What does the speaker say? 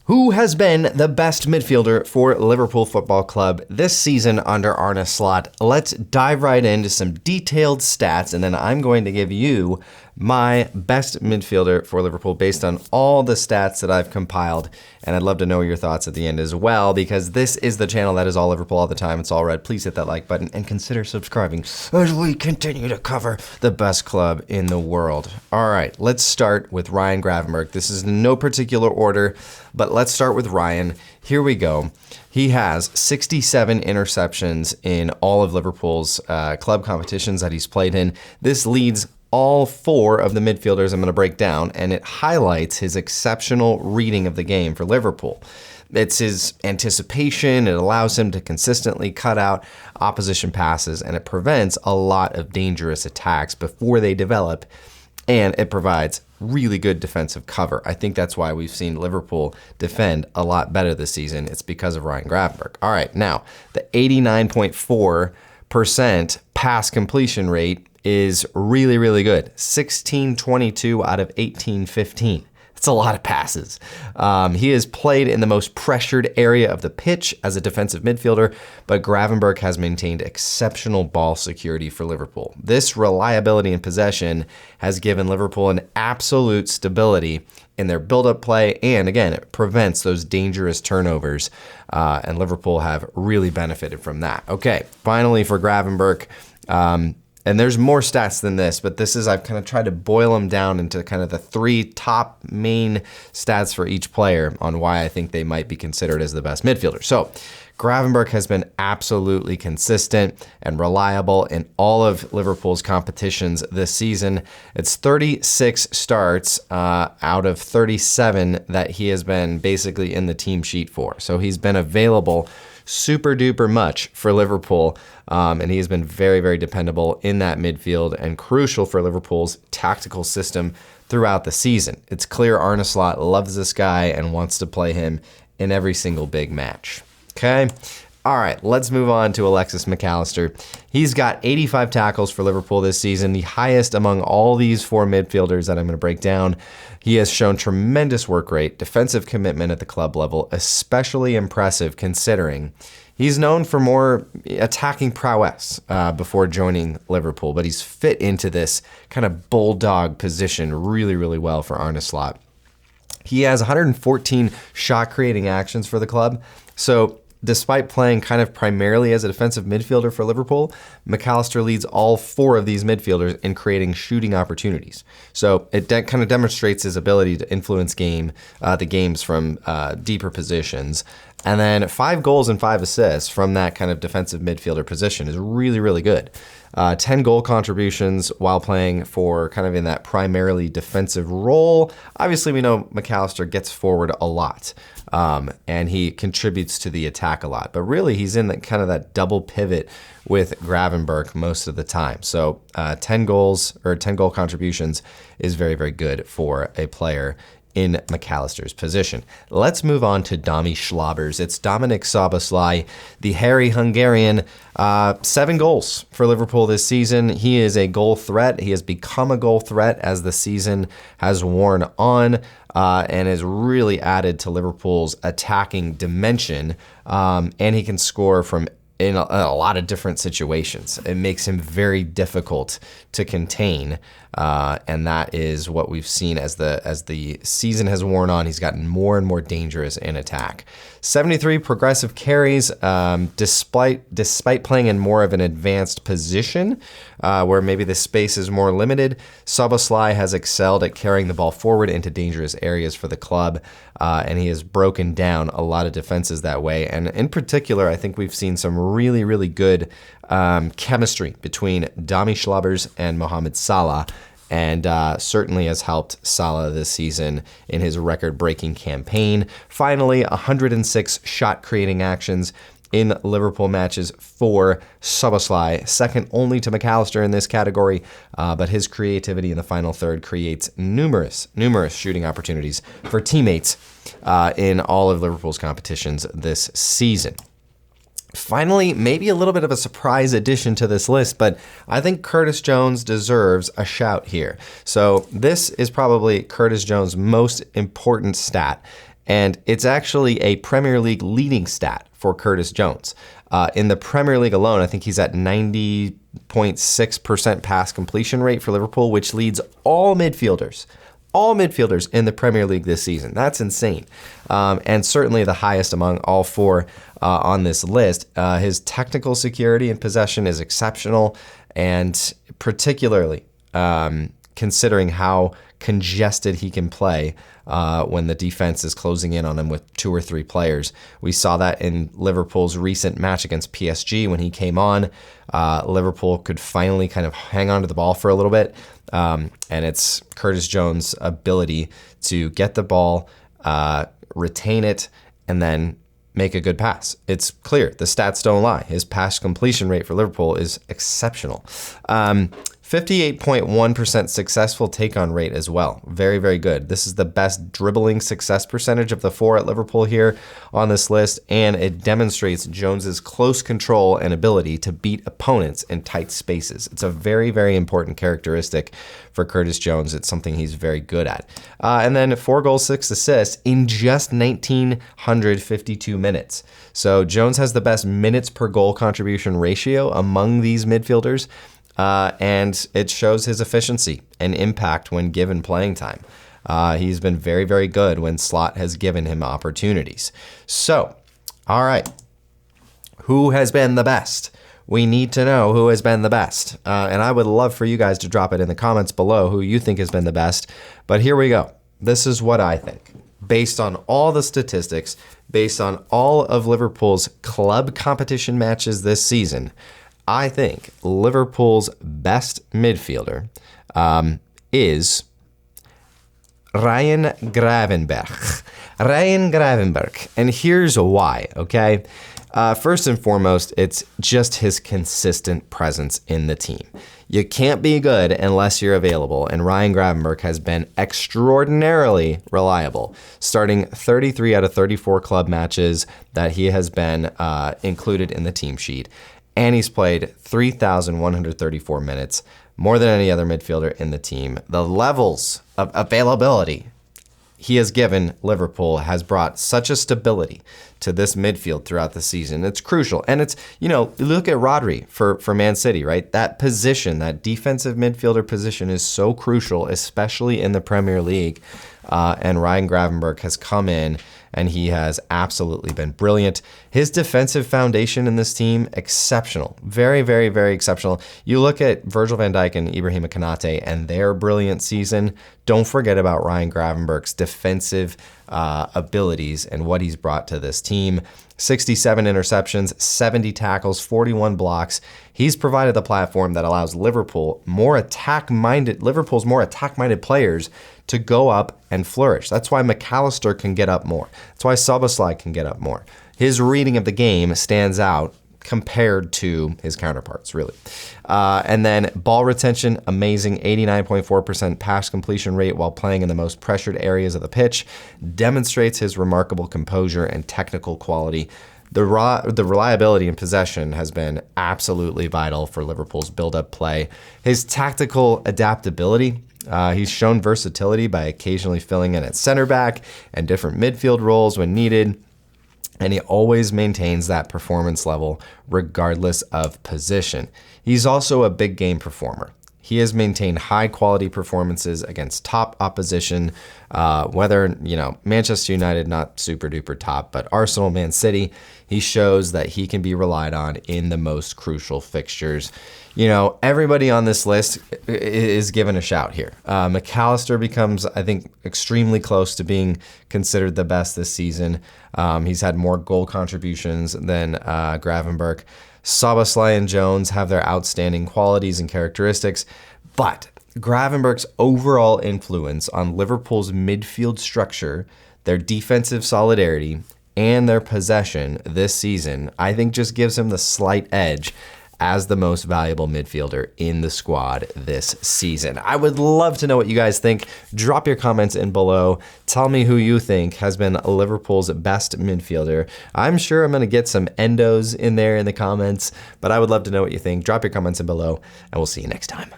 Who has been the best midfielder for Liverpool Football Club this season under arneslot? Let's dive right into some detailed stats, and then I'm going to give you my best midfielder for Liverpool based on all the stats that I've compiled. And I'd love to know your thoughts at the end as well, because this is the channel that is all Liverpool all the time. It's all red. Please hit that like button and consider subscribing as we continue to cover the best club in the world. All right, let's start with Ryan Gravenberch. This is in no particular order, but let's start with Ryan. Here we go. He has 67 interceptions in all of Liverpool's club competitions that he's played in. This leads all four of the midfielders I'm going to break down, and it highlights his exceptional reading of the game for Liverpool. It's his anticipation, it allows him to consistently cut out opposition passes, and it prevents a lot of dangerous attacks before they develop, and it provides really good defensive cover. I think that's why we've seen Liverpool defend a lot better this season. It's because of Ryan Gravenberch. All right, now, the 89.4% pass completion rate is really, really good. 1622 out of 1815. That's a lot of passes. He has played in the most pressured area of the pitch as a defensive midfielder, but Gravenberch has maintained exceptional ball security for Liverpool. This reliability in possession has given Liverpool an absolute stability in their build-up play, and again, it prevents those dangerous turnovers, and Liverpool have really benefited from that. Okay, finally for Gravenberch, and there's more stats than this, but I've kind of tried to boil them down into kind of the three top main stats for each player on why I think they might be considered as the best midfielder. So Gravenberch has been absolutely consistent and reliable in all of Liverpool's competitions this season. It's 36 starts out of 37 that he has been basically in the team sheet for. So he's been available super duper much for Liverpool, and he has been very, very dependable in that midfield and crucial for Liverpool's tactical system throughout the season. It's clear Arne Slot loves this guy and wants to play him in every single big match. Okay? All right, let's move on to Alexis Mac Allister. He's got 85 tackles for Liverpool this season, the highest among all these four midfielders that I'm going to break down. He has shown tremendous work rate, defensive commitment at the club level, especially impressive considering he's known for more attacking prowess before joining Liverpool, but he's fit into this kind of bulldog position really, really well for Arne Slot. He has 114 shot-creating actions for the club, so despite playing kind of primarily as a defensive midfielder for Liverpool, Mac Allister leads all four of these midfielders in creating shooting opportunities. So it kind of demonstrates his ability to influence the games from deeper positions. And then 5 goals and 5 assists from that kind of defensive midfielder position is really, really good. 10 goal contributions while playing for kind of in that primarily defensive role. Obviously, we know Mac Allister gets forward a lot, and he contributes to the attack a lot. But really, he's in kind of that double pivot with Gravenberch most of the time. So 10 goal contributions is very, very good for a player in Mac Allister's position. Let's move on to Domi Schlobbers. It's Dominik Szoboszlai, the hairy Hungarian. 7 goals for Liverpool this season. He is a goal threat. He has become a goal threat as the season has worn on, and has really added to Liverpool's attacking dimension. And he can score from in a lot of different situations. It makes him very difficult to contain, and that is what we've seen as the season has worn on. He's gotten more and more dangerous in attack. 73 progressive carries, despite playing in more of an advanced position, where maybe the space is more limited. Szoboszlai has excelled at carrying the ball forward into dangerous areas for the club, and he has broken down a lot of defenses that way. And in particular, I think we've seen some really, really good chemistry between Domi Schlobbers and Mohamed Salah, and certainly has helped Salah this season in his record-breaking campaign. Finally, 106 shot-creating actions in Liverpool matches for Szoboszlai, second only to Mac Allister in this category, but his creativity in the final third creates numerous shooting opportunities for teammates in all of Liverpool's competitions this season. Finally, maybe a little bit of a surprise addition to this list, but I think Curtis Jones deserves a shout here. So this is probably Curtis Jones' most important stat, And it's actually a Premier League leading stat for Curtis Jones. In the Premier League alone, I think he's at 90.6% pass completion rate for Liverpool, which leads all midfielders in the Premier League this season. That's insane. And certainly the highest among all four on this list. His technical security and possession is exceptional, and particularly considering how congested he can play when the defense is closing in on him with 2 or 3 players. We saw that in Liverpool's recent match against PSG when he came on. Liverpool could finally kind of hang on to the ball for a little bit. And it's Curtis Jones' ability to get the ball, retain it, and then make a good pass. It's clear. The stats don't lie. His pass completion rate for Liverpool is exceptional. 58.1% successful take-on rate as well. Very, very good. This is the best dribbling success percentage of the 4 at Liverpool here on this list, and it demonstrates Jones's close control and ability to beat opponents in tight spaces. It's a very, very important characteristic for Curtis Jones. It's something he's very good at. And then 4 goals, 6 assists in just 1,952 minutes. So Jones has the best minutes per goal contribution ratio among these midfielders. And it shows his efficiency and impact when given playing time. He's been very, very good when Slot has given him opportunities. So, all right, who has been the best? We need to know who has been the best. And I would love for you guys to drop it in the comments below who you think has been the best. But here we go. This is what I think. Based on all the statistics, based on all of Liverpool's club competition matches this season, I think Liverpool's best midfielder is Ryan Gravenberch. Ryan Gravenberch. And here's why, okay? First and foremost, it's just his consistent presence in the team. You can't be good unless you're available, and Ryan Gravenberch has been extraordinarily reliable, starting 33 out of 34 club matches that he has been included in the team sheet. And he's played 3,134 minutes, more than any other midfielder in the team. The levels of availability he has given Liverpool has brought such a stability to this midfield throughout the season. It's crucial. And it's, look at Rodri for Man City, right? That position, that defensive midfielder position is so crucial, especially in the Premier League. And Ryan Gravenberch has come in and he has absolutely been brilliant. His defensive foundation in this team, exceptional. Very, very, very exceptional. You look at Virgil van Dijk and Ibrahima Konate and their brilliant season. Don't forget about Ryan Gravenberch's defensive abilities and what he's brought to this team. 67 interceptions, 70 tackles, 41 blocks. He's provided the platform that allows Liverpool's more attack-minded players to go up and flourish. That's why Mac Allister can get up more. That's why Szoboszlai can get up more. His reading of the game stands out compared to his counterparts, really. And then ball retention, amazing, 89.4% pass completion rate while playing in the most pressured areas of the pitch, demonstrates his remarkable composure and technical quality. The reliability in possession has been absolutely vital for Liverpool's build-up play. His tactical adaptability, he's shown versatility by occasionally filling in at center back and different midfield roles when needed. And he always maintains that performance level regardless of position. He's also a big game performer. He has maintained high quality performances against top opposition, whether, Manchester United, not super duper top, but Arsenal, Man City, he shows that he can be relied on in the most crucial fixtures. Everybody on this list is given a shout here. Mac Allister becomes, I think, extremely close to being considered the best this season. He's had more goal contributions than Gravenberch. Szoboszlai and Jones have their outstanding qualities and characteristics, but Gravenberch's overall influence on Liverpool's midfield structure, their defensive solidarity, and their possession this season, I think just gives him the slight edge as the most valuable midfielder in the squad this season. I would love to know what you guys think. Drop your comments in below. Tell me who you think has been Liverpool's best midfielder. I'm sure I'm going to get some endos in there in the comments, but I would love to know what you think. Drop your comments in below, and we'll see you next time.